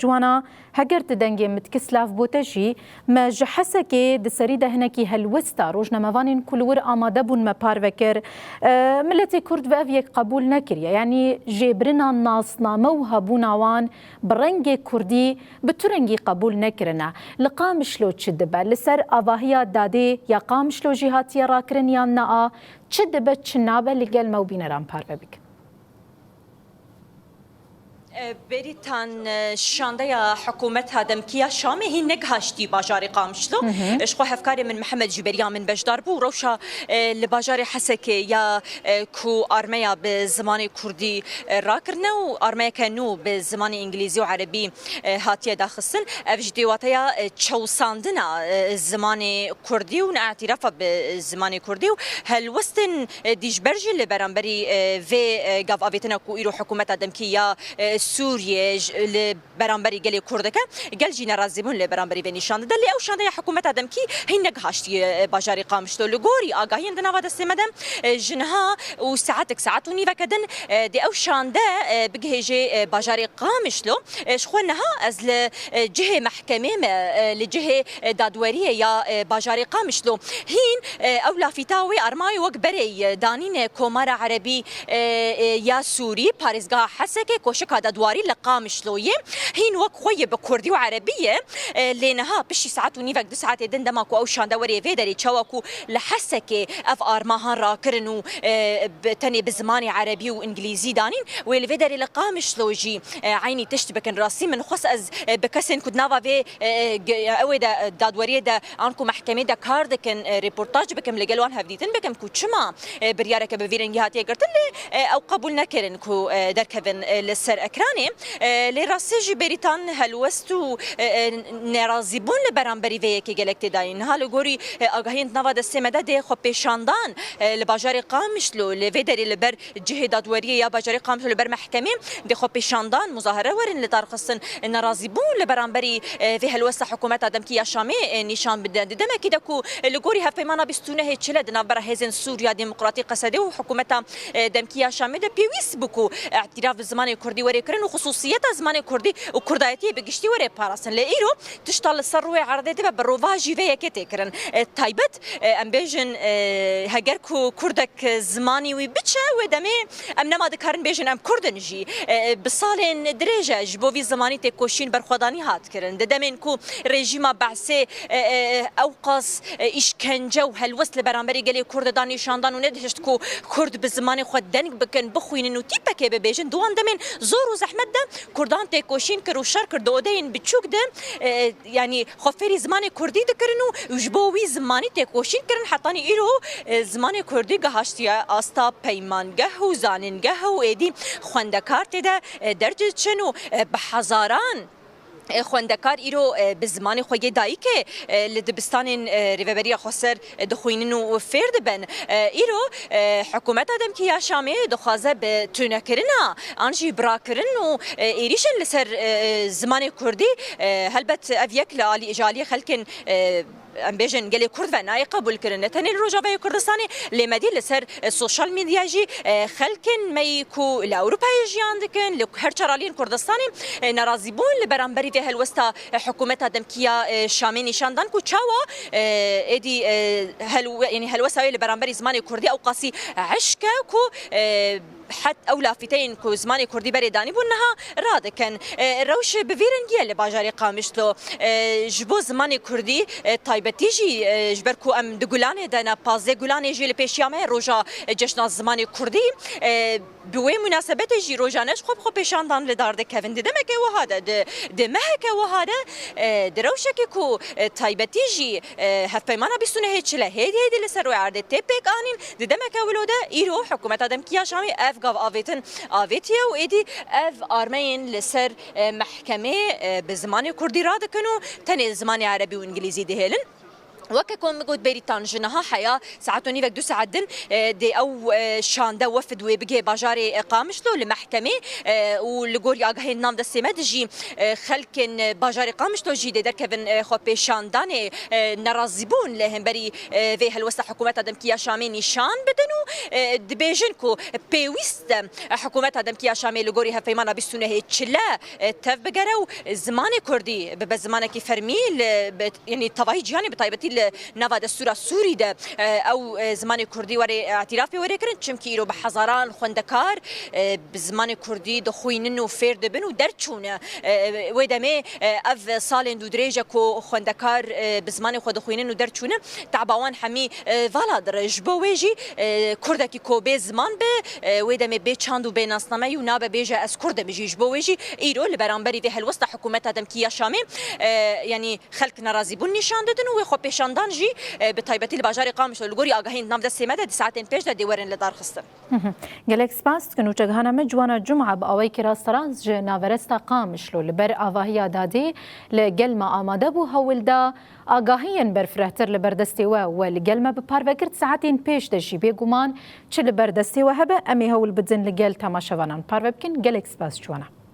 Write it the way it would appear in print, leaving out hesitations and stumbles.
جوانا هەگەر دەنگێ متکسلاف بۆتەژی ما جحسەکێ دسەریدا هەنێکی هەلوەستا ڕۆژنامەوانین کولور ئامادە بوون مە پارڤەکر ملەتی کورد بە ئەڤیەک قبول نەکریە یعنی ژێبرنا ناسنامە و هەبووناوان بڕەنگێ کوردی بتورەنگی قبول نەکردە لە قامشلۆ چ دبە لەسەر ئاڤاهەیە دادێ یا قامشلۆ ژی هاتیە ڕاکردن یان نەئا چ دبە چ نابە لەگەڵ مە و بینەران پارڤە بکە. بریتان شاندەیە حکوومەت هادەمکیە شامێ هی نەگەهاشتی باژارێ قامشلۆ شخۆ هەفکارێ من محەممەد جوبەریان من بەشدار بوو ڕەوشە لە باژارێ حەسەکێ یا کو ئارمەیە بە زمانی کوردی ڕاکردنە و ئارمەیەکە نو بە زمانی ئینگلیزی و عەربی هاتیە داخستن ئەڤژ دێواتەیە چەوساندنە زمانی کوردی و نەئاعتیرافە بە زمانی کوردی و هەلوەستن دیژبەرژی لە بەرامبەری vê gavavêtina ku îro hikûmeta demkî ya Sûriye li beramberî gelê Kurdeke gel jî nerazî bûn li beramberî vê nîşan dide lê ew şandeya hikûmeta demkî hîn negihaştiye bajarê Qamişlo li gorî agahiyên di nava destê me de ji niha û saetek saet û nîveke din dê ew şande bigihêje bajarê Qamişlo ji xwe niha ez li cihê mehkemê me li cihê dadweriyê ya bajarê Qamişlo hîn ew lafîta wê armayê wek berê danîne komara Erebî ya Sûrî parêzgeha Hesekê koşika dadwarî li Qamişloyê hîn wek xwe yê bi Kurdî û Erebiyê lê niha piştî saet û nîvek du saetê din dema ku ew şande werê vê derê çawa ku li Hesekê ev armahan rakirin û tenê bi zimanê Erebî û İngilîzî danîn wê li vê derê li Qamişlo jî aynî tişt bikin rastî min xwest ez bi kesên ku di nava vê ew ê de dadweriyê de an ku mehkemê de kar dikin rêportaj bikim li gel wan hevdîtin bikim ku çima biryareke bi vî rengî hatiye girtin lê ew qebûl nekirin ku derkevin li ser ekranê lê rastî jî berîtan helwest û nerazîbûn li beramberî vê yekê gelek tê dayîn niha li gorî agahiyên di nava destê me de dê xwe pêşandan li bajarê Qamişlo li vê derê li ber cihê dadweriyê ya bajarê Qamişlo li ber mehkemê dê xwe pêşandan muzahare werin li darxistin nerazîbûn li beramberî vê helwesta hikûmeta demkî ya Şamê nîşan bidin di demekî de ku li gorî hevpeymana bîstûnehê çile di navbera hêzên Sûriya Demokratîk Qesedê û hikûmeta demkî ya Şamê de pêwîst bû ku اعتراف زمانی کردی وری کردن و خصوصیت زمانی کردی و کردایتی بگشتی وری پاراسن لیرو تشتال سر روی عرضه به بروواجی و یکتی کردن تایبت ام بیشن هگر کو کردک زمانی و بچه و دمی ام نماد کارن بیشن ام کردن جی بسالن درجه جبوی زمانی تکوشین برخوادانی هات کردن دمین کو رژیم بعثه اوقاس işkence و هلوس لبرانبری گلی کرد دانشاندان و ندهشت کو کرد به زمانی خود دنگ بکن بخوینن و تیپکه ببیشن دوان دمین زور و زحمت ده کردان تکوشین کرد و شر کرد و دین بچوک ده یعنی خفری زمانی کردی دکرن و جبوی زمانی تکوشین کردن حتانی ایرو زمانی کردی گهاشتیا استا پیمانگه و زاننگه و ایدی خوندکارت ده درجه چنو به هزاران خوندکار ایرو به زمان خوی دایی که لدبستان ریوبری خسر دخوینن و فرد بن ایرو حکومت آدم که یا شامی دخوازه به تونه کرنا آنجی برا کرن و ایریشن لسر زمان کردی هلبت اویک لالی اجالی خلکن ام بیشن گلی کرد و نای قبول کردن تنی روجاوی کردستانی لیمدی لسر سوشال میدیا جی خلکن میکو لاوروپای جیان دکن لهر چرالین کردستانی ناراضی بون لبرانبری و هلوستا حکومت دمکیا شامی نشاندن کو چاوا ادی هلو یعنی هلوسا لبرانبری زمان کردی او قاسی عشق کو حتى أو لافتين كو زماني كردي بريداني بونها رادكن روش بفيرنجيا لباجاري قامشلو جبو زماني كردي تايبتيجي جبركو أم دقولاني دانا بازي قولاني جي لبيشيامي روجا جشنا زماني كردي بوي مناسبة جي روجانش خب بيشاندان لدار كيفن دمك وهذا دمهك وهذا دروشك كو تايبتيجي هفبيمانا بيستونه هيتشلا هيدي لسر وعرض تيبك آنين دمك ولودا إيرو حكومة دمكيا شامي گاو آویتن آویتیه و ایدی اف آرمین لسر محکمه به زمان کردی را دکنو تنی زمان عربی و انگلیزی دهیلن وككم قد بريتان جنها حياة ساعتوني وقت دو ساعدن دي أو شاندا وفد وبجي باجاري قامشلو لمحكمة ولقوري آقاهي النام دستي مدجي خلكن باجاري قامشلو جي دي دركبن خوبي شانداني نرازبون لهم بري في هالوسط حكومات دمكية شامي نشان بدنو دبيجنكو بيويست حكومات دمكية شامي لقوري هفيمانا بيستونه هي تشلا تف بقرو زمان كردي بزمانه كي فرميل يعني طبعي جياني بطيبتي نوا دستور سوری ده او زمان کردی وری اعترافی وری کردن چمکی ایرو به هزاران خوندکار بزمان کردی دخوینن و فرد بن و درچونه و دمه اف سال دو درجه کو خوندکار بزمان خود دخوینن و درچونه تعبان همی والا درج بوجی کردکی کو به زمان به و دمه به چاندو به ناسنامه یو نابه بیجه از کرد بجیج بوجی ایرو لبرانبری به هلوسط حکومت ادم کیا شامی یعنی خلق ناراضی بون نشان دادن و خو پیشاندان جی بطيبتي الباجاري قامش لغوري آگاهين نام دست سمده ساعتين پیش دادی ورن لدار خستن گلک سپاس کنو جگهانا مجوانا جمعه بأوي كراسترانز جه ناورستا قامش لبر آواهيا دادي لگل ما آماده بو هولدا آگاهين برفرهتر لبردستي ولگل ما بپاروکرد ساعتين پیش دجي بيگومان چه لبردستي هبه امي هول بدزن لگل تماشوانان پارو بکن گلک سپاس جوانا